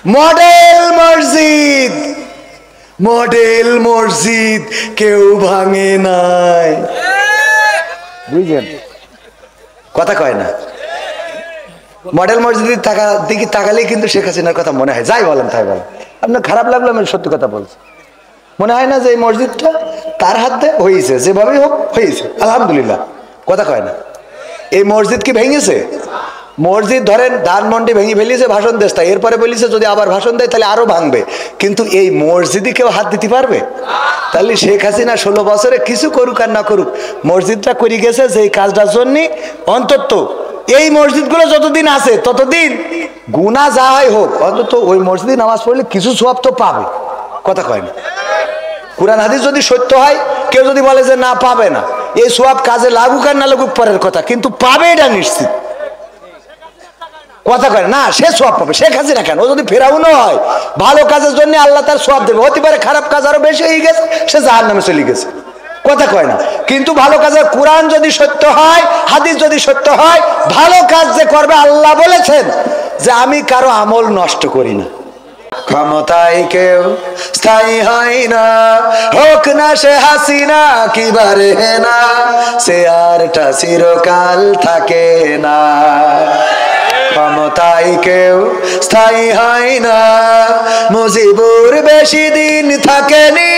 Model মসজিদ, model মসজিদ কেউ ভাঙে নাই। বুঝলেন? কথা কয় না। মডেল মসজিদের দিকে তাকালেই কিন্তু শেখ হাসিনার কথা মনে হয়। যাই বলেন তাই বলেন, আপনার খারাপ লাগলো, আমি সত্যি কথা বলছি। মনে হয় না যে এই মসজিদটা তার হাতে হয়েছে, যেভাবেই হোক হয়েছে, আলহামদুলিল্লাহ। কথা কয় না। এই মসজিদ কি ভেঙেছে? মসজিদ ধরেন ধানমন্ডি ভেঙে ফেলিয়েছে, ভাষণ দেশ, তাই এরপরে বলিছে যদি আবার ভাষণ দেয় তাহলে আরো ভাঙবে। কিন্তু এই মসজিদে কেউ হাত দিতে পারবে? তাহলে শেখ হাসিনা 16 বছরে কিছু করুক আর না করুক, মসজিদটা করে গেছে যে কাজটার জন্য। অন্তত এই মসজিদগুলো যতদিন আছে ততদিন গুনাহ যা হয় হোক, অন্তত ওই মসজিদে নামাজ পড়লে কিছু সওয়াব তো পাবে। কথা কয় না। কুরআন হাদিস যদি সত্য হয়, কেউ যদি বলে যে না পাবে না, এই সওয়াব কাজে লাগুক আর না লাগুক পরের কথা, কিন্তু পাবে এটা নিশ্চিত। কথা কয় না, সে সওয়াব পাবে। শেখ হাসিনা কেন, ও যদি ফেরাউনও হয়, ভালো কাজের জন্য আল্লাহ তার সওয়াব দেবে। হতে পারে খারাপ কাজ আরো বেশি হয়ে গেছে, সে জাহান্নামে চলে গেছে। কথা কয় না। কিন্তু ভালো কাজের কোরআন যদি সত্য হয়, হাদিস যদি সত্য হয়, ভালো কাজ যে করবে, আল্লাহ বলেছেন যে আমি কারো আমল নষ্ট করি না। ক্ষমতায় কেউ স্থায়ী হয় না, হোক না সে হাসিনা কিবারে না, সে আরটা চিরকাল থাকে না। ক্ষমতায় কেউ স্থায়ী হয় না, মুজিবুর বেশি দিন থাকেনি,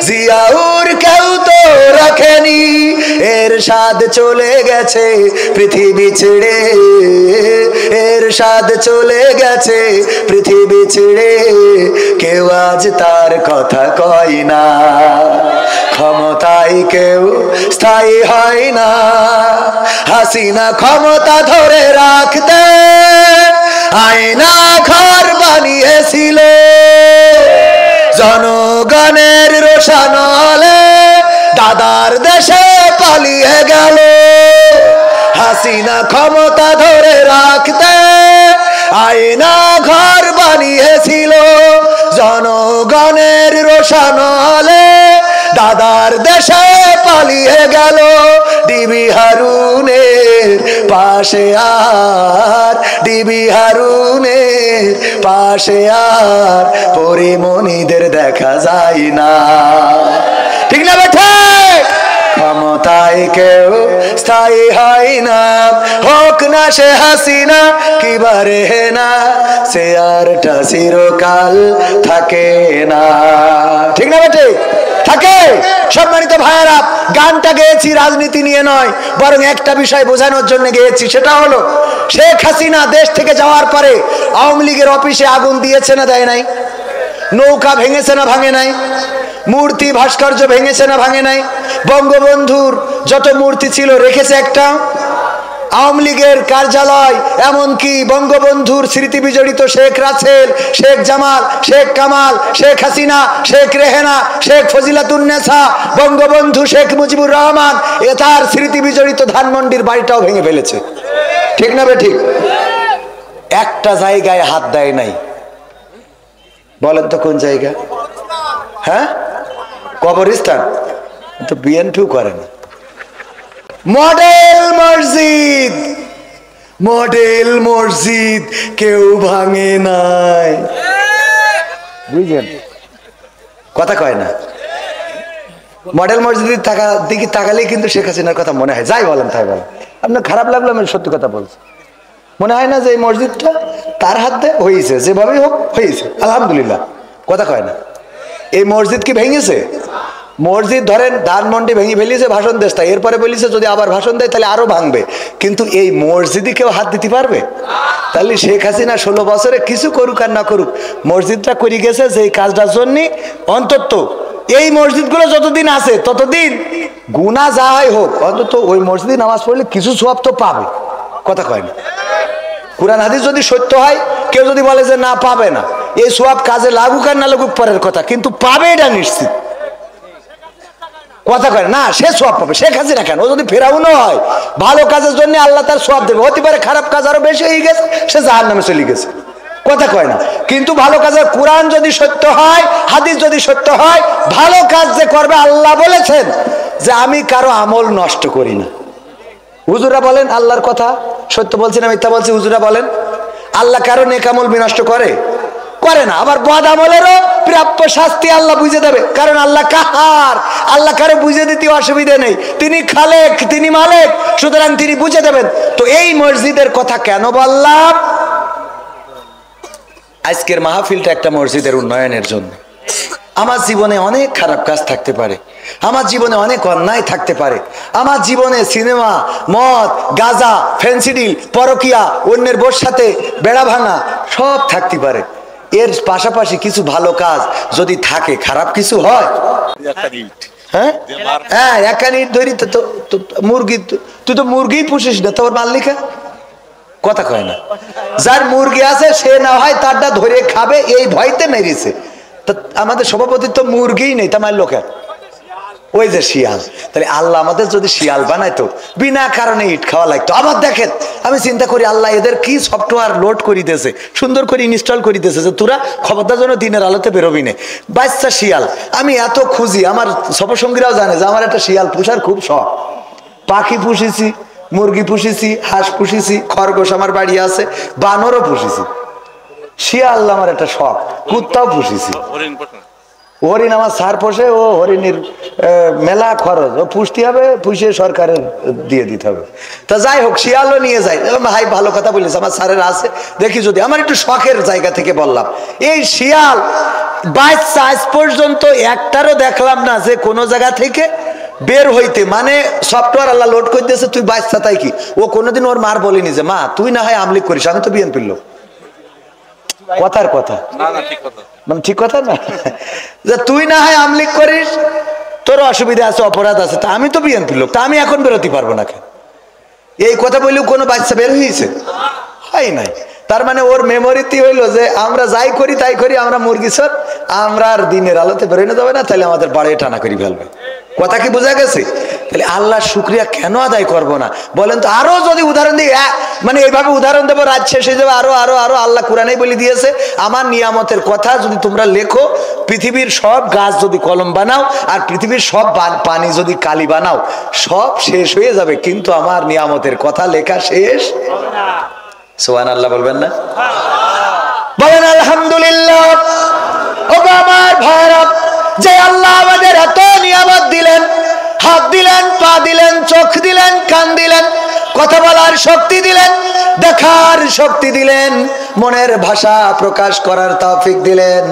জিয়াউর কেউ তো রাখেনি। এরশাদ চলে গেছে পৃথিবী ছেড়ে, এরশাদ চলে গেছে পৃথিবী ছেড়ে, কেউ আজ তার কথা কয় না। ক্ষমতায় কেউ স্থায়ী হয় না, হাসিনা ক্ষমতা ধরে রাখতে আয়না ঘর বানিয়েছিল, জনগণের রোশানলে দাদার দেশে পালিয়ে গেল। হাসিনা ক্ষমতা ধরে রাখতে আয়না ঘর বানিয়েছিল, জনগণের রোশানলে দাদার দেশে পালিয়ে গেল। ডিবি হারুনের পাশে আর, ডিবি হারুনের পাশে আর পরিমণিদের দেখা যায় না। ঠিক না বেঠে? ক্ষমতায় কেউ স্থায়ী হয় না, হোক না সে হাসিনা কিবারে না, সে আরটা চিরকাল থাকে না। ঠিক না বেঠে? থাকে। সম্মানিত ভাইয়েরা, গানটা গেয়েছি রাজনীতি নিয়ে নয়, বরং একটা বিষয় বোঝানোর জন্য গেয়েছি। সেটা হলো শেখ হাসিনা দেশ থেকে যাওয়ার পরে আওয়ামী লীগের অফিসে আগুন দিয়েছে না দেয় নাই? নৌকা ভেঙেছে না ভাঙে নাই? মূর্তি ভাস্কর্য ভেঙেছে না ভাঙে নাই? বঙ্গবন্ধুর যত মূর্তি ছিল রেখেছে একটা? আওয়ামী লীগের কার্যালয়, এমনকি বঙ্গবন্ধুর স্মৃতি বিজড়িত শেখ রাসেল, শেখ জামাল, শেখ কামাল, শেখ হাসিনা, শেখ রেহেনা, শেখ ফজিলাতুন্নেসা, বঙ্গবন্ধু শেখ মুজিবুর রহমান, এ তার স্মৃতি বিজড়িত ধানমন্ডির বাড়িটাও ভেঙে ফেলেছে। ঠিক না বে ঠিক? একটা জায়গায় হাত দেয় নাই। বলেন তো কোন জায়গা? হ্যাঁ, কবরস্থান। তো বিএনপিও করে না। মডেল মসজিদ, মডেল মসজিদ কেউ ভাঙে নাই। বুঝলেন? কথা কয় না। মডেল মসজিদের দিকে তাকালেই কিন্তু শেখ হাসিনার কথা মনে হয়। যাই বলেন তাই বলেন, আপনার খারাপ লাগলো, আমি সত্যি কথা বলছি। মনে হয় না যে এই মসজিদটা তার হাতে হয়েছে, যেভাবেই হোক হয়েছে, আলহামদুলিল্লাহ। কথা কয় না। এই মসজিদ কি ভেঙেছে? মসজিদ ধরেন ধানমন্ডি ভেঙে ফেলিয়েছে, ভাষণ দেশ, তাই এরপরে বলিছে যদি আবার ভাষণ দেয় তাহলে আরো ভাঙবে। কিন্তু এই মসজিদে কেউ হাত দিতে পারবে? তাহলে শেখ হাসিনা 16 বছরে কিছু করুক আর না করুক, মসজিদটা করে গেছে যে কাজটার জন্য। অন্তত এই মসজিদগুলো যতদিন আছে ততদিন গুনাহ যা হয় হোক, অন্তত ওই মসজিদে নামাজ পড়লে কিছু সওয়াব তো পাবে। কথা কয় না। কুরআন হাদিস যদি সত্য হয়, কেউ যদি বলে যে না পাবে না, এই সওয়াব কাজে লাগুক আর না লাগুক পরের কথা, কিন্তু পাবে এটা নিশ্চিত। কথা কয় না, সে সওয়াব পাবে। শেখ হাসিনা কেন, ও যদি ফেরাউনও হয়, ভালো কাজের জন্য আল্লাহ তার সওয়াব দেবে। হতে পারে খারাপ কাজ আরো বেশি হয়ে গেছে, সে জাহান্নামে চলে গেছে। কথা কয় না। কিন্তু ভালো কাজের কোরআন যদি সত্য হয়, হাদিস যদি সত্য হয়, ভালো কাজ যে করবে, আল্লাহ বলেছেন যে আমি কারো আমল নষ্ট করি না। হুজুরা বলেন আল্লাহর কথা সত্য বলছি না মিথ্যা বলছি? হুজুরা বলেন আল্লাহ কারো নেক আমল বিনষ্ট করে? করে না, আবার বদ আমলেরও প্রাপ্য শাস্তি আল্লাহ বুঝে দেবে, কারণ আল্লাহ কাহার, আল্লাহ কারে বুঝে দিতে অসুবিধা নেই, তিনি খালেক, তিনি মালিক, সুতরাং তিনি বুঝে দেবেন। তো এই মসজিদের কথা কেন বললাম? আজকের মাহফিলটা একটা মসজিদের উন্নয়নের জন্য। আমার জীবনে অনেক খারাপ কাজ থাকতে পারে, আমার জীবনে অনেক অন্যায় থাকতে পারে, আমার জীবনে সিনেমা, মদ, গাঁজা, ফেন্সিডিল, পরকিয়া, অন্যের বোর সাথে বেড়া ভাঙা সব থাকতে পারে। এর পাশাপাশি কিছু ভালো কাজ যদি থাকে, খারাপ কিছু হয়? হ্যাঁ হ্যাঁ, একা ইট ধরি তো মুরগি, তুই তো মুরগি পুষিস না, তোর মাল্লিকা কথা কয় না। যার মুরগি আছে সে না হয় তারটা ধরে খাবে, এই ভয়তে মেরেছে। আমাদের সভাপতি তো মুরগিই নেই, তা মারলো কেন? ওই যে শিয়াল। তাহলে আল্লাহ আমাদের যদি শিয়াল বানাইতো, বিনা কারণে ইট খাওয়া লাগতো। আবার দেখেন, আমি চিন্তা করি আল্লাহ এদের কি সফটওয়্যার লোড করিতেছে, সুন্দর করে ইনস্টল করিতেছে যে তোরা খবরদার জন্য দিনের আলোতে বেরোবি না। বাচ্চা শিয়াল আমি এত খুঁজি, আমার সফরসঙ্গীরাও জানে যে আমার একটা শিয়াল পুষার খুব শখ। পাখি পুষেছি, মুরগি পুষেছি, হাঁস পুষেছি, খরগোশ আমার বাড়ি আছে, বানরও পুষেছি। শিয়াল আমার একটা শখ, কুত্তাও পুষেছি। হরিণ আমার সার পোষে, ও হরিণের মেলা খরচ, ও পুষতে হবে, পুষে সরকারের দিয়ে দিতে হবে। তা যাই হোক, শিয়ালও নিয়ে যায়। ভাই ভালো কথা বলিস, আমার সারের আছে, দেখি যদি, আমার একটু শখের জায়গা থেকে বললাম। এই শিয়াল বাচ্চা আজ পর্যন্ত একটারও দেখলাম না যে কোনো জায়গা থেকে বের হইতে, মানে সফটওয়্যার আল্লাহ লোড করে দিয়েছে, তুই বাচ্চা তাই কি, ও কোনোদিন ওর মার বলিনি যে মা তুই না হয় আমলিক করিস, আমি তো বিএনপির লোক। কথার কথা মানে ঠিক কথা না, যে তুই না হয় আমলিক করিস, তোর অসুবিধা আছে, অপরাধ আছে, তা আমি তো বিএনপির লোক, তা আমি এখন বেরোতে পারবো না কেন? এই কথা বললেও কোনো বাচ্চা বের হয়েছে? হয় নাই। তার মানে ওর মেমোরিতে হইলো যে আমরা যাই করি তাই করি, আমরা মুরগি সর, আমরা আর দিনের আলোতে বেরোনো যাবে না, তাহলে আমাদের বাড়ি টানা করি ফেলবে। কথা কি বোঝা গেছে? তাহলে আল্লাহর শুকরিয়া কেন আদায় করবো না বলেন তো? আরো যদি উদাহরণ দিই, মানে এইভাবে উদাহরণ দেবো, রাত শেষ হয়ে যাবে। আরো আরো আরো আল্লাহ কোরআনেই বলে দিয়েছে, আমার নিয়ামতের কথা যদি তোমরা লেখো, পৃথিবীর সব গাছ যদি কলম বানাও, আর পৃথিবীর সব পানি যদি কালি বানাও, সব শেষ হয়ে যাবে, কিন্তু আমার নিয়ামতের কথা লেখা শেষ হবে না। সুবহানাল্লাহ বলবেন না? বলেন আলহামদুলিল্লাহ। ও আমার ভাইরা, যে আল্লাহ আমাদের এত নিয়ামত দিলেন, হাত দিলেন, পা দিলেন, চোখ দিলেন, কান দিলেন, কথা বলার শক্তি দিলেন, দেখার শক্তি দিলেন, মনের ভাষা প্রকাশ করার তৌফিক দিলেন।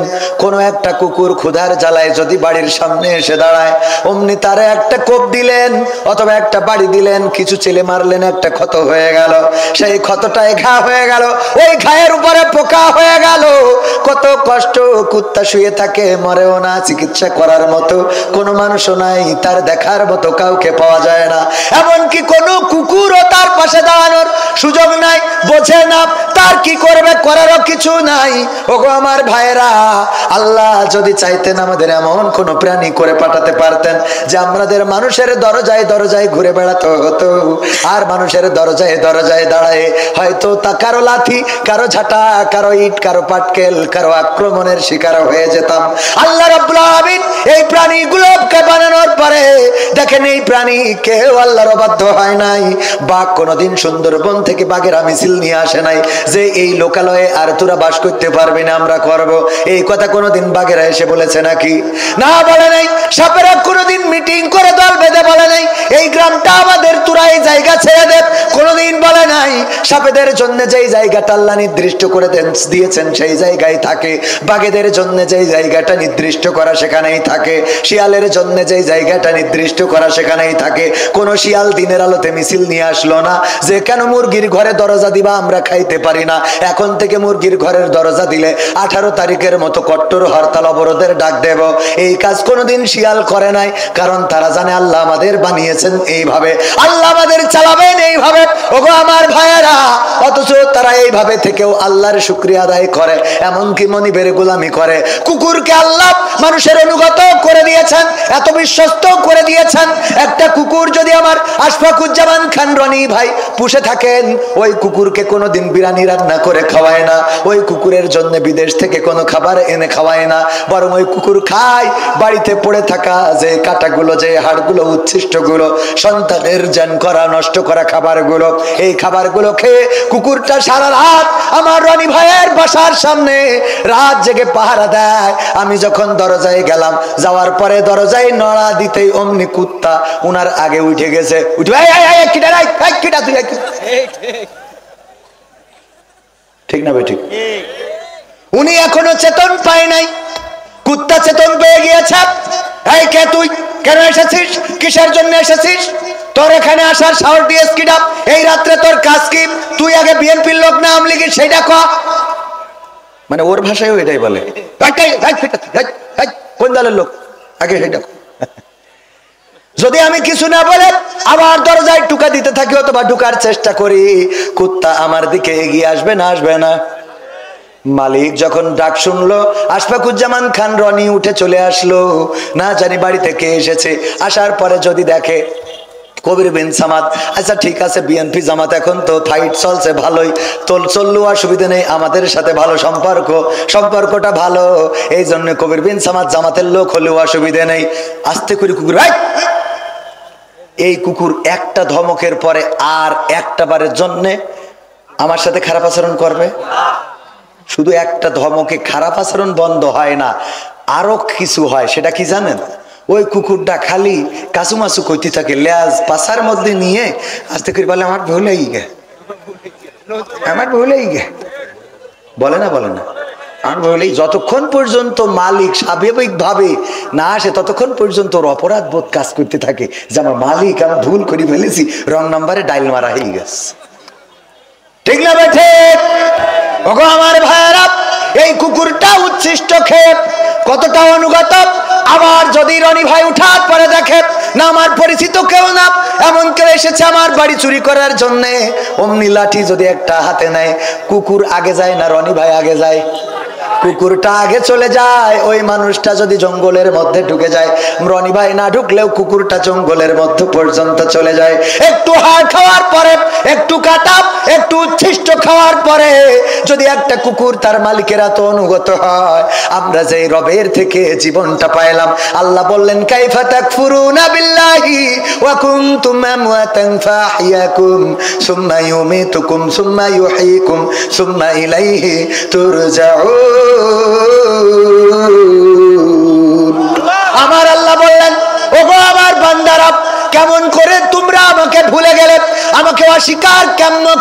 কোনো একটা কুকুর ক্ষুধার জ্বালায় যদি বাড়ির সামনে এসে দাঁড়ায়, অমনি তারে একটা কোপ দিলেন অথবা একটা বাড়ি দিলেন, কিছু ছেলে মারলেন, একটা ক্ষত হয়ে গেল, সেই ক্ষতটায় ঘা হয়ে গেল, ওই ঘায়ের উপরে পোকা হয়ে গেল। কত কষ্ট, কুত্তা শুয়ে থাকে, মরেও না, চিকিৎসা করার মতো কোনো মানুষও নাই, তার দেখার মতো কাউকে পাওয়া যায় না। এমনকি কোনো কুকুরও তার পাশে দাঁড়ানোর সুযোগ নাই, বোঝে না তার কি করবে, করারও কিছু নাই। ওগো আমার ভাইরা, আল্লাহ যদি চাইতেন আমাদের এমন কোন প্রাণী করে পাঠাতে পারতেন যে আমাদের মানুষের দরজায় দরজায় ঘুরে বেড়াতে হতো, আর মানুষের দরজায় দরজায় দাঁড়ায় হয়তো তা কারো লাথি, কারো ঝাঁটা, কারো ইট, কারো পাটকেল, কারো আক্রমণের শিকার হয়ে যেতাম। আল্লাহ রাব্বুল আলামিন এই প্রাণীগুলোকে বানানোর পরে দেখেন, এই প্রাণী কেউ আল্লাহর অবাধ্য হয় নাই। বাঘ কোনোদিন সুন্দরবন থেকে বাঘেরা মিছিল নিয়ে আসে নাই যে এই লোকালয়ে আর তোরা বাস করতে পারবি না, আমরা করব, এই কথা কোনোদিন বাঘেরা এসে বলেছে নাকি? না, বলে নাই। সাপেরা কোনোদিন মিটিং করে দল বেঁধে বলে নাই এই গ্রামটা আমাদের, তোরা এই জায়গা ছেড়ে দে, কোনোদিন বলে নাই। সাপেদের জন্য যেই জায়গাটা আল্লাহ নির্দিষ্ট করে দিয়েছেন সেই জায়গায় থাকে, বাঘেদের জন্য যেই জায়গাটা নির্দিষ্ট করা সেখানেই থাকে, শিয়ালের জন্য যেই জায়গাটা নির্দিষ্ট করা সেখানেই থাকে। কোন শিয়াল দিনের আলোতে মিছিল নিয়ে আসলো না যে কেন মুরগির ঘরে দরজা দিবা, আমরা খাইতে পারি না, এখন থেকে মুরগির ঘরের দরজা দিলে 18 তারিখের মতো কট্টর হরতাল অবরোধের ডাক দেব। এই কাজ কোনোদিন শিয়াল করে নাই, কারণ তারা জানে আল্লাহ আমাদের বানিয়েছেন এইভাবে, আল্লাহ আমাদের চালাবেন এইভাবে। ওগো আমার ভাইয়েরা, অথচ তারা এইভাবে থেকেও আল্লাহর শুকরিয়া আদায় করে, এমনকি মনিবের গোলামি করে। কুকুরকে আল্লাহ মানুষের অনুগত করে দিয়েছেন, এত বিশ্বস্ত করে দিয়েছেন। একটা কুকুর যদি আমার আশফাকুজ্জামান খান রনি ভাই পুষে থাকেন, ওই কুকুরকে কোনোদিন বিরিয়ানি রান্না করে খাওয়ায় না, ওই কুকুরের জন্য বিদেশ থেকে কোনো খাবার এনে খাওয়ায় না, বরং ওই কুকুর খায় বাড়িতে পড়ে থাকা যে কাঁটাগুলো, যে হাড়গুলো, উচ্ছিষ্টগুলো, সন্তানের জান করা নষ্ট করা খাবারগুলো। এই খাবারগুলো খেয়ে কুকুরটা সারা রাত আমার রনি ভাইয়ের বাসার সামনে রাত জেগে পাহারা দেয়। আমি যখন দরজায় গেলাম, যাওয়ার পরে দরজায় নড়া দিতেই অমনি কুত্তা উনার আগে উঠে গেছে। ঠিক না ভাই? ঠিক। উনি এখনো চেতন পায় নাই, কুত্তা চেতন পেয়ে গিয়েছে। এই কে তুই? কেন এসেছিস? কিসের জন্য এসেছিস? তোর এখানে আসার সাহস দিয়েছ কিনা? এই রাত্রে তোর কাজ কি? তুই আগে বিএনপির লোক না আওয়ামী লীগের সেইটা ক। মানে ওর ভাষায়ও এটাই বলে, কোন দলের লোক আগে সেইটা। যদি আমি কিছু না বলে আবার দরজায় টুকা দিতে থাকি অথবা ঢুকার চেষ্টা করি, কুত্তা আমার দিকে এগিয়ে আসবে না? আসবে না? মালিক যখন ডাক শুনলো, আশফাকুজ্জামান খান রনি উঠে চলে আসলো। না জানি বাড়ি থেকে এসেছে। আসার পরে যদি দেখে কবির বিন সামাদ, আচ্ছা ঠিক আছে, বিএনপি জামাত এখন তো ফাইট চলছে ভালোই, চললেও অসুবিধা নেই, আমাদের সাথে ভালো সম্পর্কটা ভালো, এই জন্য কবির বিন সামাদ জামাতের লোক হলেও অসুবিধা নেই। আস্তে করে কুকুর, এই কুকুর একটা ধমকের পরে আর একটা বারের জন্যে আমার সাথে খারাপ আচরণ করবে? শুধু একটা ধমকে খারাপ আচরণ বন্ধ হয় না, আরো কিছু হয়। সেটা কি জানেন? ওই কুকুরটা খালি কাসুমাসু কইতে থাকে, লেজ পাশার মধ্যে নিয়ে আস্তে করে বলে আমার ভুলেই গে, আমার ভুলেই গে, বলে না আর বলেই। যতক্ষণ পর্যন্ত মালিক স্বাভাবিক ভাবে না আসে ততক্ষণ পর্যন্ত ওর অপরাধ বোধ কাজ করতে থাকে যে আমার মালিক, আমি ভুল করে ফেলেছি, রং নাম্বারে ডাইল মারা হয়ে গেছে। ঠিক না ভাই? ঠিক। ওগো আমার ভাইয়েরা, এই কুকুরটা উচ্ছিষ্ট খেয়ে কতটা অনুগত। আবার যদি রনি ভাই উঠার পরে দেখে না আমার পরিচিত কেউ না, এমন কেউ এসেছে আমার বাড়ি চুরি করার জন্য, অমনি লাঠি যদি একটা হাতে নেয়, কুকুর আগে যায় না রনি ভাই আগে যায়? কুকুরটা আগে চলে যায়। ওই মানুষটা যদি জঙ্গলের মধ্যে ঢুকে যায়, রনি ভাই না ঢুকলেও কুকুরটা জঙ্গলের মধ্যে পর্যন্ত চলে যায়। একটু হাড় খাওয়ার পরে, একটু কাটা, একটু উচ্ছিষ্ট খাওয়ার পরে যদি একটা কুকুর তার মালিকের এত অনুগত হয়, আমরা যে রবের থেকে জীবনটা পাইলাম, আল্লাহ বললেন কাইফা তাকফুরুনা বিল্লাহি ওয়া কুনতুম আমওয়াতান ফাহইয়াকুম সুম্মা ইউমিতুকুম সুম্মা ইউহয়িকুম সুম্মা ইলাইহি তুরজাউন। আমার আল্লাহ বললেন, ওগো আমার বান্দারা, কেমন করে তোমরা আমাকে ভুলে গেলে, আমাকে অস্বীকার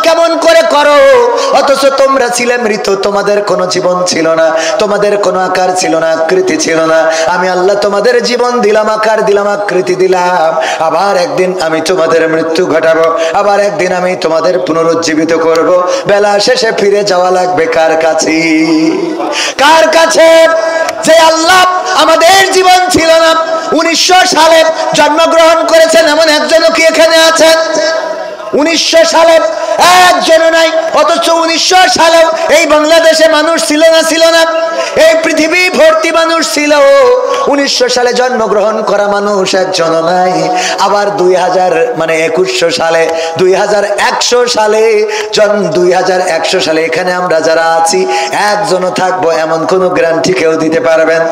কেমন করে করো, অথচ তোমরা ছিলে মৃত, তোমাদের কোনো জীবন ছিল না, তোমাদের কোনো আকার ছিল না, আকৃতি ছিল না। আমি আল্লাহ তোমাদের জীবন দিলাম, আকার দিলাম, আকৃতি দিলাম। আবার একদিন আমি তোমাদের মৃত্যু ঘটাবো, আবার একদিন আমি তোমাদের পুনরুজ্জীবিত করব। বেলা শেষে ফিরে যাওয়া লাগবে কার কাছে? কার কাছে? যে আল্লাহ আমাদের জীবন ছিল না, 1900 সালে জন্মগ্রহণ করেছেন এমন একজনও কি এখানে আছেন? 1900 সালে একজনও নাই। অথচ 1900 সালেও এই বাংলাদেশে মানুষ ছিল না, এই পৃথিবী ভর্তি মানুষ ছিল। 1900 সালে জন্মগ্রহণ করা মানুষ একজনও নাই। আবার 2100 সালে 2100 সালে 2100 সালে এখানে আমরা যারা আছি একজনও থাকবো এমন কোন গ্যারান্টি কেউ দিতে পারবেন?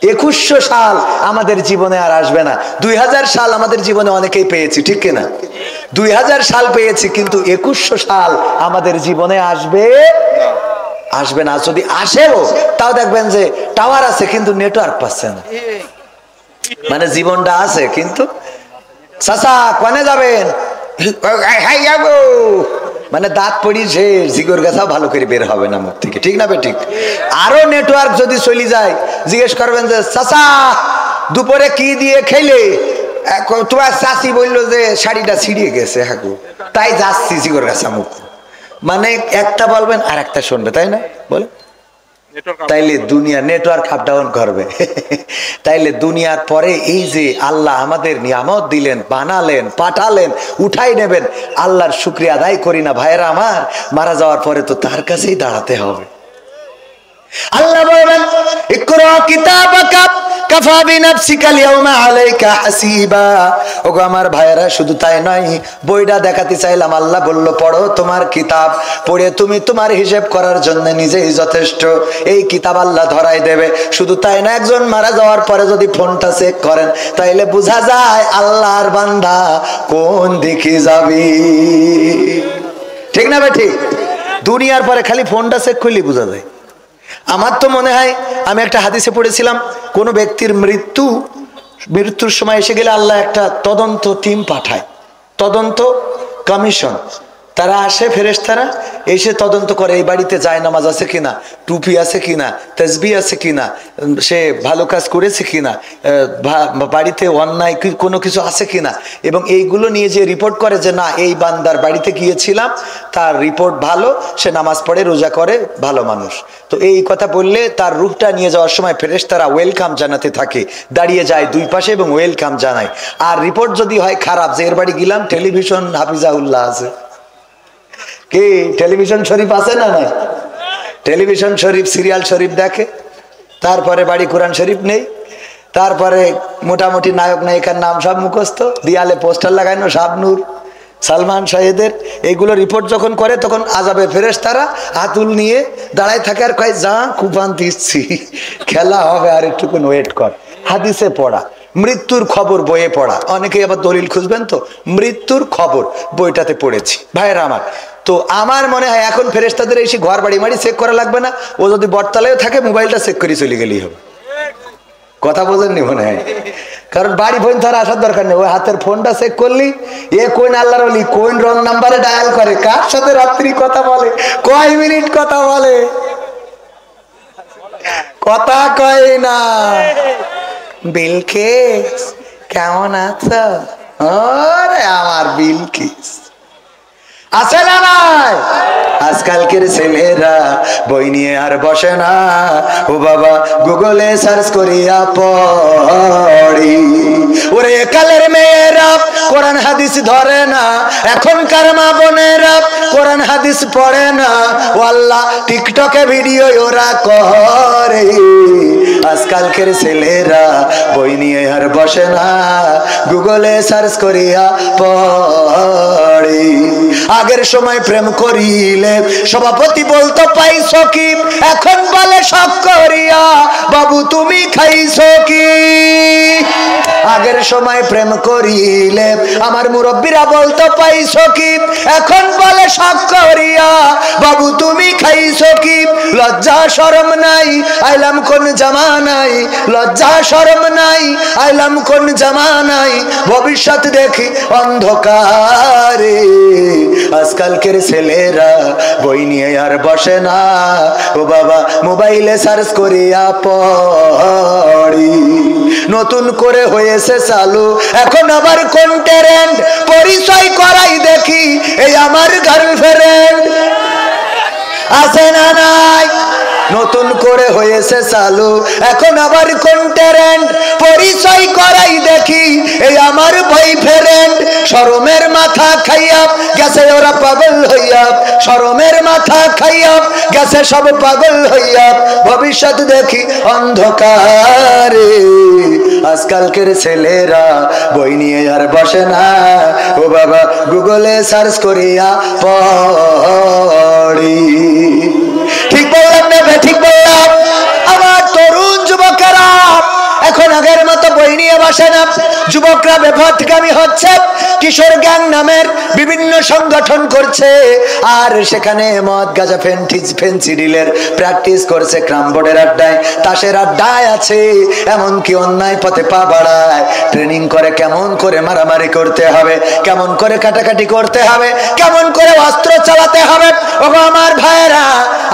2100 সাল আমাদের জীবনে আর আসবে না। 2000 সাল আমাদের জীবনে অনেকেই পেয়েছি, ঠিক কিনা? 2000 সাল পেয়েছি, কিন্তু 2100 সাল আমাদের জীবনে আসবে না। যদি আসেও তাও দেখবেন যে টাওয়ার আছে কিন্তু নেটওয়ার্ক পাচ্ছে না। মানে জীবনটা আছে কিন্তু চাচা কোনে যাবেন, মানে দাঁত পড়ি যে জিগর গাছাও ভালো করে বের হবে না মুখ থেকে, ঠিক না বে ঠিক? আরো নেটওয়ার্ক যদি চলে যায় জিজ্ঞেস করবেন যে চাচা দুপুরে কি দিয়ে খেলে, তোমার চাচি বললো যে শাড়িটা ছিঁড়িয়ে গেছে, হাকু তাই যাচ্ছি জিগর গাছা মুখ। মানে একটা বলবেন আর একটা শুনবে, তাই না? বলে তাইলে দুনিয়া নেটওয়ার্ক আপ ডাউন করবে। তাইলে দুনিয়ার পরে এই যে আল্লাহ আমাদের নিয়ামত দিলেন, বানালেন, পাঠালেন, উঠাই নেবেন, আল্লাহর শুকরিয়া আদায় করি না ভাইয়েরা আমার? মারা যাওয়ার পরে তো তার কাছেই দাঁড়াতে হবে। আল্লাহ বলবেন ইকরা কিতাবাকা কাফা বিনাফসিকা লিয়াউমা আলাইকা হাসিবা। ওগো আমার ভাইয়েরা, শুধু তাই নয়, বইটা দেখাতে চাইলাম, আল্লাহ বলল পড়ো তোমার কিতাব, পড়ে তুমি তোমার হিসেব করার জন্য নিজেই যথেষ্ট। এই কিতাব আল্লাহ ধরাই দেবে। শুধু তাই না, একজন মারা যাওয়ার পরে যদি ফোনটা চেক করেন তাইলে বোঝা যায় আল্লাহর বান্দা কোন দিকে যাবে। ঠিক না ভাই? ঠিক। দুনিয়ার পরে খালি ফোনটা চেক করলে বোঝা যায়। আমার তো মনে হয়, আমি একটা হাদিসে পড়েছিলাম, কোন ব্যক্তির মৃত্যুর সময় এসে গেলে আল্লাহ একটা তদন্ত টিম পাঠায়, তদন্ত কমিশন। তারা আসে, ফেরেশতারা এসে তদন্ত করে এই বাড়িতে জায়নামাজ আছে কিনা, টুপি আছে কিনা, তাসবিহ আছে কিনা, সে ভালো কাজ করেছে কিনা, বাড়িতে অন্যায় কোনো কিছু আছে কিনা, এবং এইগুলো নিয়ে যে রিপোর্ট করে যে না এই বান্দার বাড়িতে গিয়েছিলাম, তার রিপোর্ট ভালো, সে নামাজ পড়ে, রোজা করে, ভালো মানুষ। তো এই কথা বললে তার রূহটা নিয়ে যাওয়ার সময় ফেরেশতারা ওয়েলকাম জানাতে থাকে, দাঁড়িয়ে যায় দুই পাশে এবং ওয়েলকাম জানায়। আর রিপোর্ট যদি হয় খারাপ, যে এর বাড়ি গেলাম টেলিভিশন হাফিজাউল্লাহ আছে, কি টেলিভিশন শরীফ আছে না নাই? টেলিভিশন শরীফ, সিরিয়াল শরীফ দেখে, তারপরে বাড়ি কোরআন শরীফ নেই, তারপরে মোটামুটি নায়ক নায়িকার নাম সব মুখস্থ, দিয়ালে পোস্টার লাগানো শাবনূর, সালমান শাহেদের। এইগুলো রিপোর্ট যখন করে তখন আযাবে ফেরেশতারা হাতুল নিয়ে দাঁড়ায় থাকে আর কয় যা কুপান দিচ্ছি, খেলা হবে, আর একটুকুন ওয়েট কর। হাদিসে পড়া, মৃত্যুর খবর বইয়ে পড়া, অনেকে আবার দলিল খুঁজবেন তো, মৃত্যুর খবর বইটাতে পড়েছি ভাইয়েরা আমার। তো আমার মনে হয় এখন ফেরেশতাদের এসে ঘর বাড়ি মাড়ি চেক করা লাগবে না, ও যদি বটতলায় থাকে মোবাইলটা চেক করে চলে গেলেই হবে। কথা বোঝেননি মনে হয়? কারণ বাড়ি ফোন ধরে আসার দরকার নেই, ওই হাতের ফোনটা চেক করলি, এ কোন আল্লাহর ওলি, কোন রং নাম্বারে ডায়াল করে, কার সাথে রাত্রি কথা বলে, কয় মিনিট কথা বলে, কথা কয় না। বিলকিস কেমন আছো? আরে আমার বিলকিস আছে না নাই? আজকালকের ছেলেরা বই নিয়ে আর বসে না, ও বাবা গুগলে সার্চ করিয়া পড়ি। ওরে কালের মেয়েরা কোরআন হাদিস ধরে না, এখনকার মা বোনেরা কোরআন হাদিস পড়ে না, ও আল্লাহ টিকটকে ভিডিও ওরা করে। আজকালকের ছেলেরা বই নিয়ে আর বসে না, গুগলে সার্চ করিয়া পড়ি। আগের সময় প্রেম করিলে সভাপতি বলতো পাইছো কি, এখন বলে শখ করিয়া বাবু তুমি খাইছো কি। আগের সময় প্রেম করিলে আমার মুরব্বীরা বলতো পাইছো কি, এখন বলে শখ করিয়া বাবু তুমি খাইছো কি। লজ্জা শরম নাই, আইলাম কোন জামানাই, লজ্জা শরম নাই, আইলাম কোন জামানাই, ভবিষ্যৎ দেখি অন্ধকারে। আজকালকের ছেলেরা বই নিয়ে আর বসে না, ও বাবা মোবাইলে সার্চ করিয়া পড়ি। নতুন করে হয়েছে চালু এখন আবার কোন ট্রেন্ড, পরিচয় করাই দেখি এই আমার গার্লফ্রেন্ড, আছে না নাই? নতুন করে হয়েছে চালু এখন আবার কোন ট্রেন্ড, পরিচয় করাই দেখি এই আমার বয়ফ্রেন্ড। শরমের মাথা খাইয়া গেছে ওরা পাগল হইয়া, শরমের মাথা খাইয়া গেছে সব পাগল হইয়া, ভবিষ্যৎ দেখি অন্ধকারে। আজকালকের ছেলেরা বই নিয়ে আর বসে না, ও বাবা গুগলে সার্চ করিয়া পড়ি। ঠিক বললাম না? ঠিক বললাম? আমার তরুণ যুবকেরা এখন আগের মতো বই নিয়ে বসে না, যুবকরা বেপথগামী হচ্ছে, কিশোর গ্যাং নামের বিভিন্ন সংগঠন করছে, আর সেখানে মদ গাঁজা ফেন্সিডিলের প্র্যাকটিস করছে, ক্রাম বোর্ডের আড্ডায়, তাসের আড্ডায় আছে, এমনকি অন্যায় পথে পা বাড়ায়, ট্রেনিং করে কেমন করে মারামারি করতে হবে, কেমন করে কাটাকাটি করতে হবে, কেমন করে অস্ত্র চালাতে হবে। ও আমার ভাইয়েরা,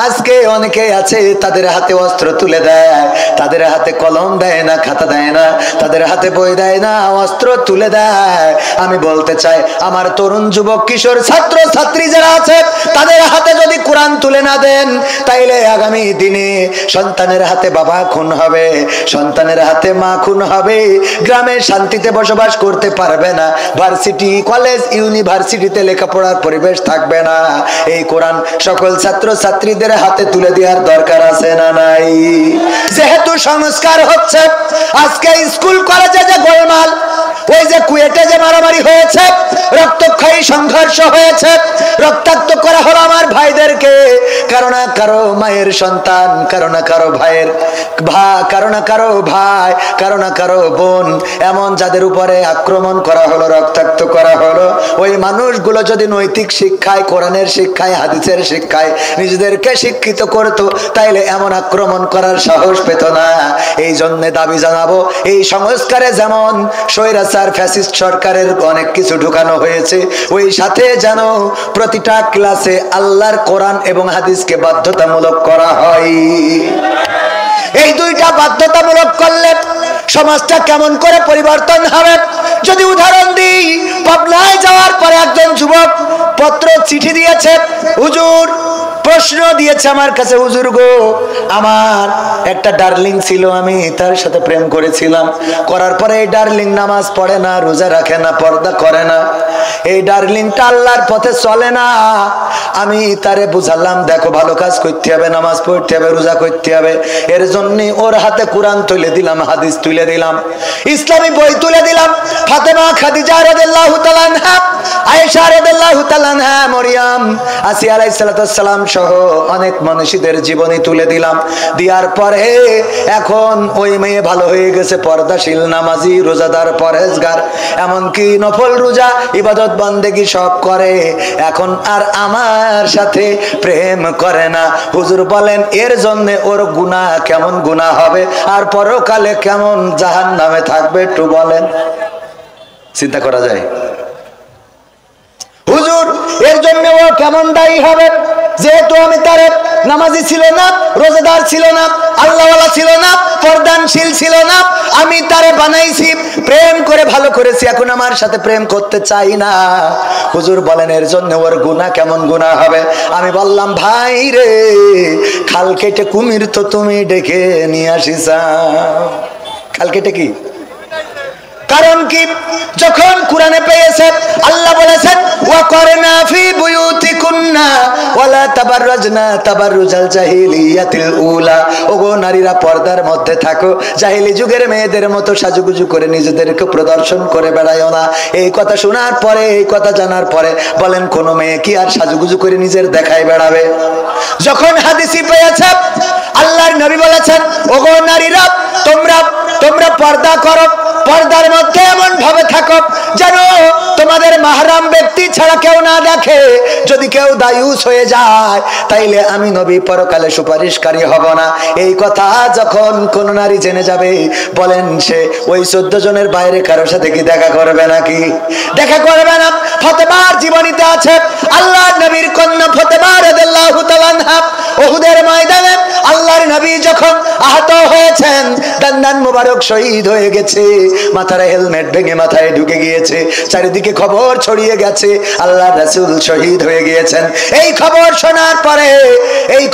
আজকে অনেকে আছে তাদের হাতে অস্ত্র তুলে দেয়, তাদের হাতে কলম দেয় না, খাতা দেয় না, তাদের হাতে বই দেয় না, অস্ত্র তুলে দেয়। আমি বলতে চাই আমার তরুণ যুবক কিশোর ছাত্র ছাত্রী যারা আছে তাদের হাতে যদি কোরআন তুলে না দেন তাইলে আগামী দিনে সন্তানের হাতে বাবা খুন হবে, সন্তানের হাতে মা খুন হবে, গ্রামে শান্তিতে বসবাস করতে পারবে না, ভার্সিটি কলেজ ইউনিভার্সিটিতে লেখাপড়ার পরিবেশ থাকবে না। এই কোরআন সকল ছাত্র ছাত্রীদের হাতে তুলে দেওয়ার দরকার আছে না নাই? যেহেতু সংস্কার হচ্ছে, আজকে স্কুল কলেজে যে গোলমাল, ওই যে কুয়েটে যে মারামারি হয়েছে, রক্তক্ষয়ী সংঘর্ষ হয়েছে, রক্তাক্ত করা হলো আমার ভাইদেরকে, কারো না কারো মায়ের সন্তান, কারো না কারো ভাইয়ের কারো না কারো ভাই, কারো না কারো বোন, এমন যাদের উপরে আক্রমণ করা হলো, রক্তাক্ত করা হলো, ওই মানুষগুলো যদি নৈতিক শিক্ষায়, কোরআনের শিক্ষায়, হাদিসের শিক্ষায় নিজেদেরকে শিক্ষিত করতো তাইলে এমন আক্রমণ করার সাহস পেত না। এই জন্য দাবি জানাবো, এই সংস্কারে যেমন স্বৈরাচার ফ্যাসিস্ট সরকারের অনেক কিছু ঢুকানো হয়েছে, ওই সাথে যেন প্রতিটা ক্লাসে আল্লাহর কোরআন এবং হাদিসকে বাধ্যতামূলক করা হয়। এই দুইটা বাধ্যতামূলক করলে সমাজটা কেমন করে পরিবর্তন হবে? যদি উদাহরণ দিই, পাবনায় যাওয়ার পরে একজন যুবক পত্র চিঠি দিয়েছে, হুজুর প্রশ্ন দিয়েছে আমার কাছে, হুজুর গো আমার একটা ডার্লিং ছিল, আমি তার সাথে প্রেম করেছিলাম, করার পরে এই ডার্লিং নামাজ পড়ে না, রোজা রাখে না, পর্দা করে না, এই ডার্লিংটা আল্লাহর পথে চলে না। আমি তারে বুঝালাম দেখো ভালো কাজ করতে হবে, নামাজ পড়তে হবে, রোজা করতে হবে, এর জন্য ওর হাতে কোরআন তুলে দিলাম, হাদিস তুলে দিলাম, ইসলামী বই তুলে দিলাম, ফাতেমা, খাদিজা রাদিয়াল্লাহু তাআলা আনহা, আয়েশা রাদিয়াল্লাহু তাআলা আনহা, মরিয়ম, আসিয়া আলাইহিস সালাম সহ অনেক মানুষদের জীবনী তুলে দিলাম। দেওয়ার পরে এখন ওই মেয়ে ভালো হয়ে গেছে, পর্দাশীল, নামাজি, রোজাদার, পরেজগার, এমনকি নফল রোজা ইবাদত বন্দেগী সব করে, এখন আর আমার সাথে প্রেম করে না। হুজুর বলেন এর জন্য ওর গুনাহ কেমন গুনাহ হবে, আর পরকালে কেমন জাহান্নামে থাকবে একটু বলেন, চিন্তা করা যায়? হুজুর এর জন্য ও কেমন দায়ী হবে? যেহেতু আমি তার নামাজি ছিল না, রোজাদার ছিল না, আল্লাহওয়ালা ছিল না, পর্দানশীল ছিল না, আমি তারে বানাইছি, প্রেম করে ভালো করেছি, এখন আমার সাথে প্রেম করতে চাই না। হুজুর বলেন এর জন্য ওর গুনাহ কেমন গুনাহ হবে? আমি বললাম ভাই রে, খাল কেটে কুমির তো তুমি ডেকে নিয়ে আসিস। খাল কেটে কি কারণ কি? যখন কোরআনে পেয়েছে আল্লাহ বলেছেন ওয়াকরনা ফি বুয়ুতিকুন্না ওয়ালা তাবাররাজনা তাবাররুজাল জাহিলিয়াতিল উলা, ওগো নারীরা পর্দার মধ্যে থাকো, জাহিলি যুগের মেয়েদের মতো সাজুগুজু করে নিজেদেরকে প্রদর্শন করে বেড়ায়ও না। এই কথা শোনার পরে, এই কথা জানার পরে বলেন কোন মেয়ে কি আর সাজুগুজু করে নিজের দেখায় বেড়াবে? যখন হাদিসই পেয়েছে আল্লাহর নবী বলেছেন ওগো নারীরা তোমরা পর্দা করো, পর্দার মধ্যে এমন ভাবে থাকো যেন তোমাদের মাহরাম ব্যক্তি ছাড়া কেউ না দেখে, যদি কেউ দায়ুস হয়ে যায় তাইলে আমি নবী পরকালে সুপারিশকারী হব না। এই কথা যখন কোন নারী জেনে যাবে বলেন সে ওই 14 জনের বাইরে কারোর সাথে কি দেখা করবে নাকি? দেখা করবে না। ফাতেমার জীবনীতে আছে আল্লাহর নবীর কন্যা ফাতেমা রাদিয়াল্লাহু তাআলা আনহা উহুদের ময়দানে আল্লাহর নবী যখন আহত হয়েছেন, দান্দান মুবারক শহীদ হয়ে গেছে, মাথার হেলমেট ভেঙে মাথায় ঢুকে গিয়েছে, চারিদিকে খবর ছড়িয়ে গেছে আল্লাহর রাসূল শহীদ হয়ে গিয়েছেন। এই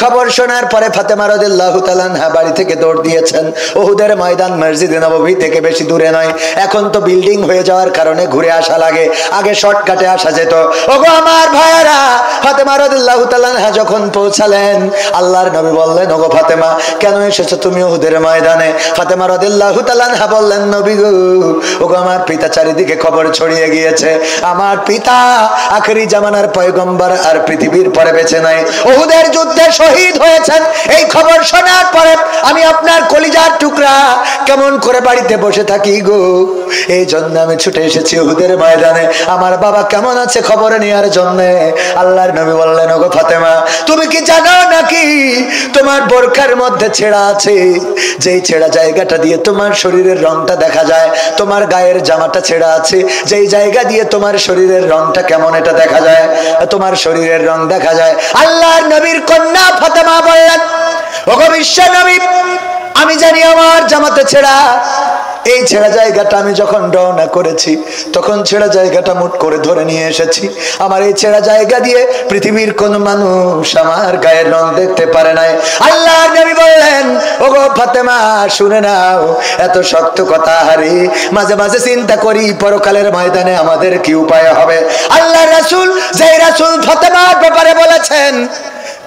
খবর শোনার পরে ফাতেমা রাদিয়াল্লাহু তাআলা আনহা বাড়ি থেকে দৌড় দিয়েছেন। উহুদের ময়দান মসজিদে নববী থেকে বেশি দূরে নয়, এখন তো বিল্ডিং হয়ে যাওয়ার কারণে ঘুরে আসা লাগে, আগে শর্টকাটে আসা যেত। ওগো আমার ভাইরা, ফাতেমা রাদিয়াল্লাহু তাআলা আনহা যখন পৌঁছালেন আল্লাহর নবী বললেন ওগো ফাতেমা কেন এসেছো তুমি উহুদের ময়দানে? ফাতেমা রাদিয়াল্লাহু তাআলা আনহা বললেন নবী গো, ওগো আমার পিতা চারিদিকে খবর ছড়িয়ে গিয়েছে, আমার পিতা আখেরি জামানার পয়গম্বর আর পৃথিবীর পরে বেঁচে নাই, উহুদের যুদ্ধে শহীদ হয়েছেন। এই খবর শোনার পরে আমি আপনার কলিজার টুকরা কেমন করে বাড়িতে বসে থাকি গো, এই জন্য আমি ছুটে এসেছি উহুদের ময়দানে আমার বাবা কেমন আছে খবর নেওয়ার জন্য। আল্লাহর নবী বললেন ওগো ফাতেমা তুমি কি জানো নাকি তোমার বোরখার মধ্যে ছেঁড়া আছে, যেই ছেঁড়া জায়গাটা দিয়ে তোমার শরীরের রংটা দেখা যায়, তোমার গায়ের জামাটা ছেঁড়া আছে, যেই জায়গা দিয়ে তোমার শরীরের রংটা কেমন এটা দেখা যায়, তোমার শরীরের রং দেখা যায়। আল্লাহর নবীর কন্যা ফাতেমা বললেন ওগো বিশ্ব নবী আমি জানি আমার জামাতে ছেঁড়া, এই ছেঁড়া জায়গাটা আমি যখন রওনা করেছি তখন ছেঁড়া জায়গাটা মুট করে ধরে নিয়ে এসেছি। আমার এই ছেঁড়া জায়গা দিয়ে পৃথিবীর কোন মানুষ আমার গায়ের রং দেখতে পারে নাই। আল্লাহর নবী বললেন, ওগো ফাতেমা শুনে নাও, এত শক্ত কথা হারি মাঝে মাঝে চিন্তা করি পরকালের ময়দানে আমাদের কি উপায় হবে। আল্লাহর রাসূল যেই রাসূল ফাতেমার ব্যাপারে বলেছেন,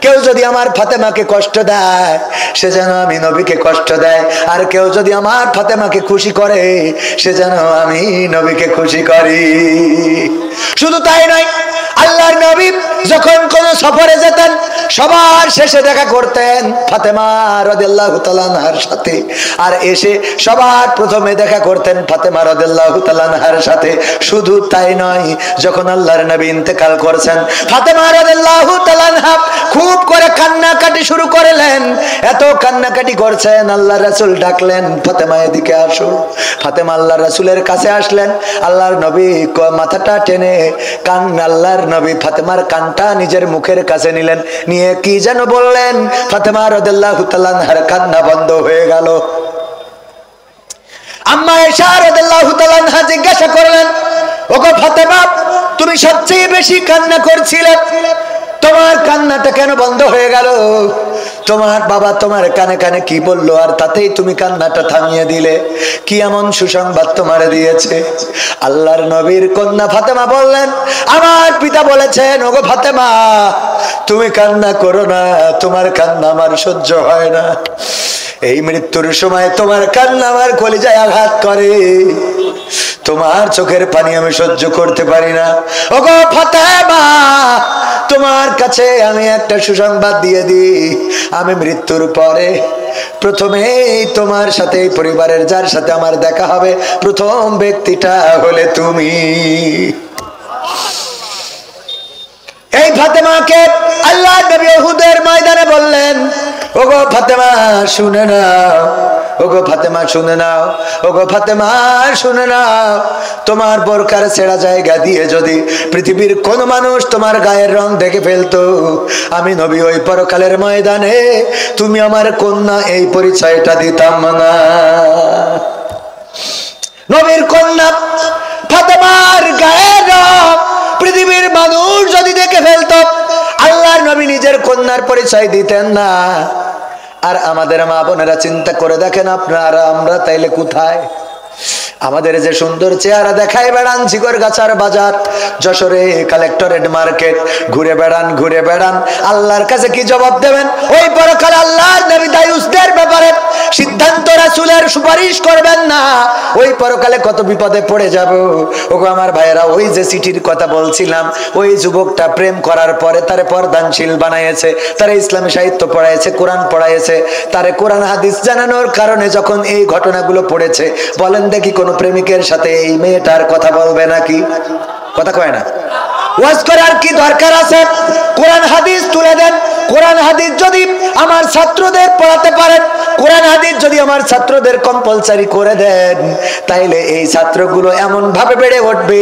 কেউ যদি আমার ফাতেমাকে কষ্ট দেয় সে যেন আমি নবীকে কষ্ট দেয়, আর কেউ যদি আমার ফাতেমাকে খুশি করে সে যেন আমি নবীকে খুশি করি। শুধু তাই নয়, আল্লাহর নবী যখন কোন সফরে যেতেন সবার শেষে দেখা করতেন ফাতেমা রাদিয়াল্লাহু তাআলা আনহার সাথে, আর এসে সবার প্রথমে দেখা করতেন ফাতেমা রাদিয়াল্লাহু তাআলা আনহার সাথে। শুধু তাই নয়, যখন আল্লাহর নবী ইন্তেকাল করেছেন ফাতেমা রাদিয়াল্লাহু তাআলা আনহা খুব করে কান্নাকাটি শুরু করলেন। এত কান্নাকাটি করছেন, আল্লাহর রাসূল ডাকলেন, ফাতেমা এদিকে আসো। ফাতেমা আল্লাহর রাসূলের কাছে আসলেন। আল্লাহর নবী মাথাটা টেনে আল্লাহর নবী ফাতেমার কানটা নিজের মুখের কাছে নিলেন, নিয়ে কি যেন বললেন। ফাতেমা রাদিয়াল্লাহু তাআলা আনহার কান্না বন্ধ হয়ে গেল। আম্মা আয়েশা রাদিয়াল্লাহু তাআলা আনহা জিজ্ঞাসা করলেন, ওগো ফাতেমা তুমি সবচেয়ে বেশি কান্না করছিলে, তোমার কান্নাটা কেন বন্ধ হয়ে গেল? তোমার বাবা তোমার কানে কানে কি বললো আর তাতেই তুমি কান্নাটা থামিয়ে দিলে? কি এমন সুসংবাদ তোমার দিয়েছে? আল্লাহর নবীর কন্যা ফাতেমা বললেন, আমার পিতা বলেছেন, ওগো ফাতেমা তুমি কান্না করো না, তোমার কান্না আমার সহ্য হয় না। এই মৃত্যুর সময় তোমার কান্না আমার কলিজায় আঘাত করে, তোমার চোখের পানি আমি সহ্য করতে পারি না। ওগো ফাতেমা তোমার কাছে আমি একটা সুসংবাদ দিয়ে দিই, আমি মৃত্যুর পরে প্রথমেই তোমার সাথে পরিবারের যার সাথে আমার দেখা হবে প্রথম ব্যক্তিটা হলে তুমি। এই ফাতেমাকে আল্লাহ নবী উহুদের ময়দানে বললেন, ওগো ফাতেমা শুনে নাও, ওগো ফাতেমা শুনে নাও, ওগো ফাতেমা শুনে নাও, তোমার বোরকার ছেঁড়া জায়গা দিয়ে যদি পৃথিবীর কোন মানুষ তোমার গায়ের রং দেখে ফেলতো, আমি নবী ওই পরকালের ময়দানে তুমি আমার কন্যা এই পরিচয়টা দিতাম না। নবীর কন্যা ফাতেমার গায়ের রং পৃথিবীর মানুষ যদি দেখে ফেলতো, আল্লাহর নবী নিজের কন্যার পরিচয় দিতেন না। আর আমাদের মা বোনেরা চিন্তা করে দেখেন আপনারা আমরা তাইলে কোথায়? আমাদের যে সুন্দর চেহারা দেখায় বেড়ান ঝিকরগাছার বাজার, যশোরে কালেক্টরেট মার্কেট ঘুরে বেড়ান, আল্লাহর কাছে কি জবাব দেবেন? ওই পরকাল আল্লাহর নবী দায়ুসদের ব্যাপারে সিদ্ধান্ত রাসূলের সুপারিশ করবেন না, ওই পরকালে কত বিপদে পড়ে যাব। ওগো আমার ভাইয়েরা, ওই যে চিঠির কথা বলছিলাম, ওই যুবকটা প্রেম করার পরে তারে পর্দানশীল বানাইছে, তারে ইসলামী সাহিত্য পড়াইছে, কোরআন পড়াইছে, তারে কোরআন হাদিস জানানোর কারণে যখন এই ঘটনাগুলো পড়েছে, বলেন দেখি কোন প্রেমিকের সাথে এই মেয়েটার কথা বলবে নাকি? কথা কয় না। ওয়াজ করার কি দরকার আছে? কোরআন হাদিস তুলে দেন। কোরআন হাদিস যদি আমার ছাত্রদের পড়াতে পারেন, কোরআন হাদিস যদি আমার ছাত্রদের কম্পালসারি করে দেন, তাইলে এই ছাত্রগুলো এমন ভাবে বেড়ে উঠবে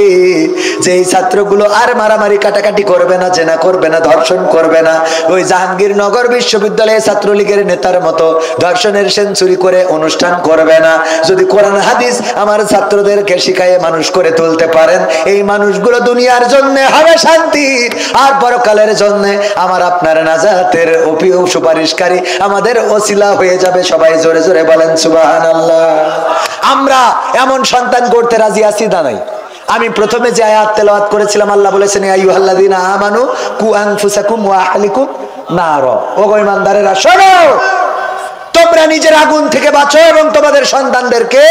যে এই ছাত্রগুলো আর মারামারি কাটাকাটি করবে না, জেনা করবে না, ধর্ষণ করবে না, ওই জাহাঙ্গীরনগর বিশ্ববিদ্যালয়ে ছাত্রলীগের নেতার মতো ধর্ষণের সেঞ্চুরি করে অনুষ্ঠান করবে না। যদি কোরআন হাদিস আমার ছাত্রদেরকে শিখায় মানুষ করে তুলতে পারেন, এই মানুষগুলো দুনিয়ার জন্য হবে শান্তি, আর পরকালের জন্য আমার আপনার নাজাতের সুপারিশকারী, আমাদের ওসিলা হয়ে যাবে। সবাই জোরে জোরে বলেন সুবহানাল্লাহ। আমরা এমন সন্তান করতে রাজি আছি না নাই? আমি প্রথমে যে আয়াত তেলাওয়াত করেছিলাম, আল্লাহ বলেছেন ইয়া আইয়ুহাল্লাযীনা আমানু কু আনফুসাকুম ওয়া আহলিকুম নার। ওগো ঈমানদারেরা শোনো, তোমরা নিজের আগুন থেকে বাঁচো এবং তোমাদের সন্তানদেরকে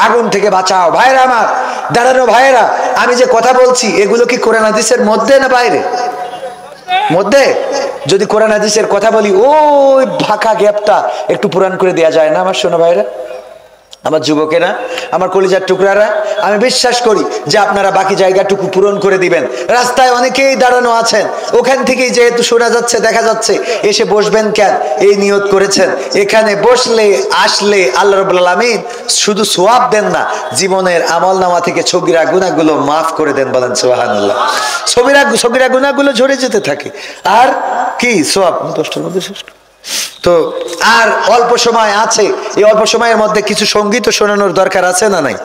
আগুন থেকে বাঁচাও। ভাইরা আমার, দাঁড়ানো ভাইরা, আমি যে কথা বলছি এগুলো কি কোরআন হাদিসের মধ্যে না বাইরে? মধ্যে। যদি কোরআন হাদিসের কথা বলি, ওই ফাঁকা গ্যাপটা একটু পূরণ করে দেওয়া যায় না আমার শোনো ভাইরা, আমার যুবকেরা, আমার কলিজার টুকরারা? আমি বিশ্বাস করি যে আপনারা বাকি জায়গাটুকু পূরণ করে দিবেন। রাস্তায় অনেকেই দাঁড়ানো আছেন, ওখান থেকেই যেহেতু শোনা যাচ্ছে, দেখা যাচ্ছে, এসে বসবেন কেন? এই নিয়ত করেছেন এখানে বসলে আসলে আল্লাহ রাব্বুল আলামিন শুধু সওয়াব দেন না, জীবনের আমলনামা থেকে সগীরা গুনাহগুলো মাফ করে দেন। বলেন সুবহানাল্লাহ। সগীরা গুনাহগুলো ঝরে যেতে থাকে, আর কি সওয়াব 10টার মধ্যে শেষ। তো আর অল্প সময় আছে, এই অল্প সময়ের মধ্যে কিছু সঙ্গীত শোনানোর দরকার আছে না নাই?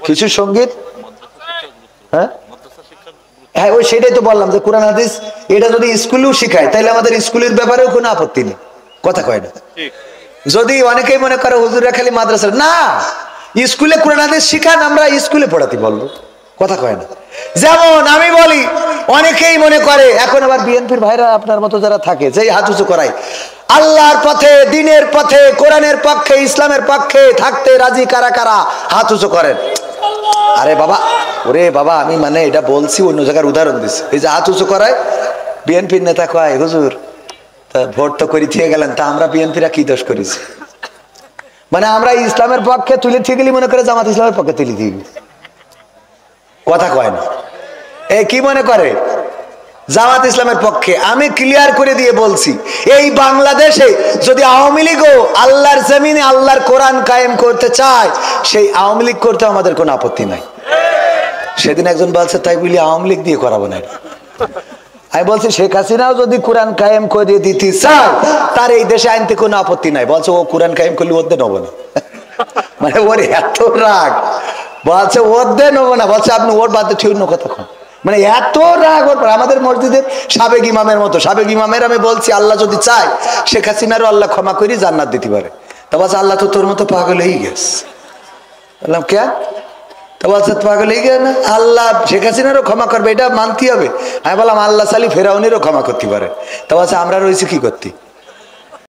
কিছু সঙ্গীত, হ্যাঁ হ্যাঁ ওই সেটাই তো বললাম যে কোরআন হাদিস এটা যদি স্কুলেও শিখায় তাহলে আমাদের স্কুলের ব্যাপারেও কোনো আপত্তি নেই, কথা কয় না। যদি অনেকেই মনে করে হুজুররা খালি মাদ্রাসা, না, স্কুলে কোরআন হাদিস শিখান, আমরা স্কুলে পড়াতে বলবো, কথা কয় না। যেমন আমি বলি, অনেকেই মনে করে এখন আবার বিএনপির ভাইরা আপনার মতো যারা থাকে যে হাত উঁচু করায়, আল্লাহর পথে, দিনের পথে, কোরআনের পক্ষে, ইসলামের পক্ষে থাকতে রাজি কারা কারা হাত উঁচু করেন। আরে বাবা, ওরে বাবা, আমি মানে এটা বলছি, অন্য জায়গার উদাহরণ দিচ্ছি। এই যে হাত উঁচু করায়, বিএনপির নেতা কয় হুজুর তা ভোট তো করে দিয়ে গেলেন, তা আমরা বিএনপিরা কি দোষ করেছি? মানে আমরা ইসলামের পক্ষে তুলে দিয়ে গেলি মনে করে জামাত ইসলামের পক্ষে তুলে দিয়ে গেলি, কথা কয় না। এই কি মনে করে জামাত ইসলামের পক্ষে? আমি ক্লিয়ার করে দিয়ে বলছি, এই বাংলাদেশে যদি আওয়ামী লীগও আল্লাহর জমিনে আল্লাহর কোরআন কায়েম করতে চায়, সেই আওয়ামী লীগ করতে আমাদের কোনো আপত্তি নাই। সেদিন একজন বলছে তাই বলি আওয়ামী লীগ দিয়ে করাবো না। আমি বলছি শেখ হাসিনাও যদি কোরআন কায়েম করে দিতে চায় তার এই দেশে আনতে কোনো আপত্তি নাই। বলছে ও কোরআন কায়েম করলে ওদের নেবো না। মানে ওর এত রাগ, বলছে ওদের নেবো না, বলছে আপনি ওর বাদে ঠিক অন্য কথা কন। মানে এত রাগ ওর। আমাদের মসজিদের সাবেক ইমামের মতো, সাবেক ইমামের আমি বলছি আল্লাহ যদি চায় শেখ হাসিনারও আল্লাহ ক্ষমা করি জান্নাত দিতে পারে। তা বলছে আল্লাহ তো তোর মতো পাগল হয়ে গেছে। বললাম কে? তা বলছে পাগল হয়ে গেছে না, আল্লাহ শেখ হাসিনারও ক্ষমা করবে, এটা মানতে হবে। আমি বললাম আল্লাহ সালি ফেরাউনেরও ক্ষমা করতে পারে। তা বলছে আমরা রয়েছি কি করতে?